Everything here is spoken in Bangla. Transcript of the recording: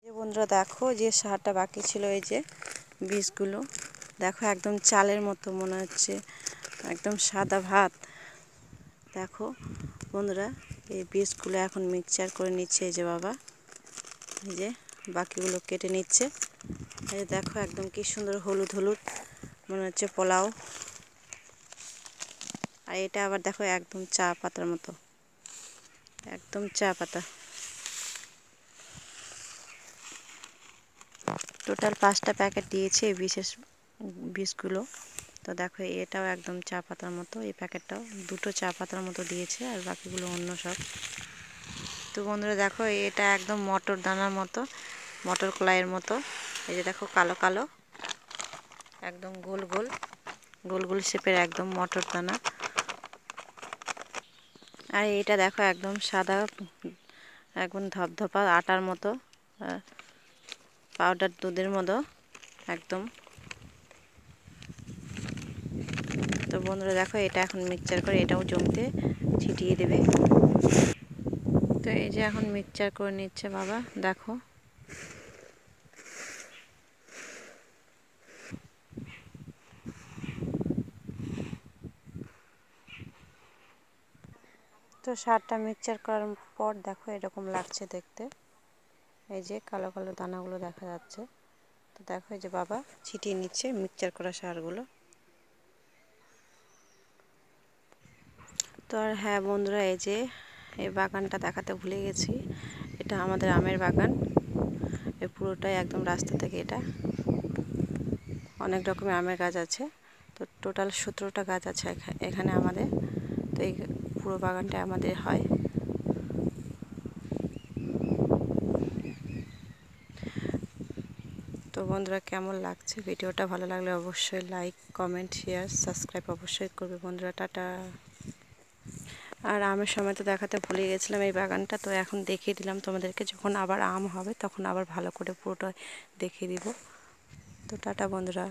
যে বন্ধুরা দেখো যে সারটা বাকি ছিল, এই যে বীজগুলো দেখো একদম চালের মতো মনে হচ্ছে, একদম সাদা ভাত। দেখো বন্ধুরা এই বীজগুলো এখন মিক্সচার করে নিচ্ছে এই যে বাবা, এই যে বাকিগুলো কেটে নিচ্ছে। এই যে দেখো একদম কি সুন্দর হলুদ হলুদ মনে হচ্ছে পোলাও। আর এটা আবার দেখো একদম চা পাতার মতো, একদম চা পাতা। টোটাল 5টা প্যাকেট দিয়েছে এই বিশেষ বীজগুলো। তো দেখো এটাও একদম চা পাতার মতো, এই প্যাকেটটাও 2টো চা পাতার মতো দিয়েছে, আর বাকিগুলো অন্য সব। তো বন্ধুরা দেখো এটা একদম মটর দানার মতো, মটর কলাইয়ের মতো। এই যে দেখো কালো কালো একদম গোল গোল গোল গোল শেপের একদম মটর দানা। আর এটা দেখো একদম সাদা, একদম ধপধপা আটার মতো, পাউডার দুধের মতো একদম। তো বন্ধুরা দেখো এটা এখন মিক্সচার করে এটাও জমিতে ছিটিয়ে দেবে। তো এই যে এখন মিক্সচার করে নিচ্ছে বাবা, দেখো। তো সারটা মিক্সচার করার পর দেখো এরকম লাগছে দেখতে, এই যে কালো কালো দানাগুলো দেখা যাচ্ছে। তো দেখো এই যে বাবা ছিটিয়ে নিচ্ছে মিক্সচার করা সারগুলো। তো আর হ্যাঁ বন্ধুরা, এই যে এই বাগানটা দেখাতে ভুলে গেছি, এটা আমাদের আমের বাগান। এই পুরোটাই একদম রাস্তা থেকে এটা অনেক রকমের আমের গাছ আছে। তো টোটাল 17টা গাছ আছে এখানে আমাদের। তো এই পুরো বাগানটা আমাদের হয়। তো বন্ধুরা কেমন লাগছে ভিডিওটা? ভালো লাগলে অবশ্যই লাইক, কমেন্ট, শেয়ার, সাবস্ক্রাইব অবশ্যই করবে বন্ধুরা। টাটা। আর আমের সময় তো দেখাতে ভুলে গেছিলাম এই বাগানটা, তো এখন দেখিয়ে দিলাম তোমাদেরকে। যখন আবার আম হবে তখন আবার ভালো করে পুরোটা দেখিয়ে দিব। তো টাটা বন্ধুরা।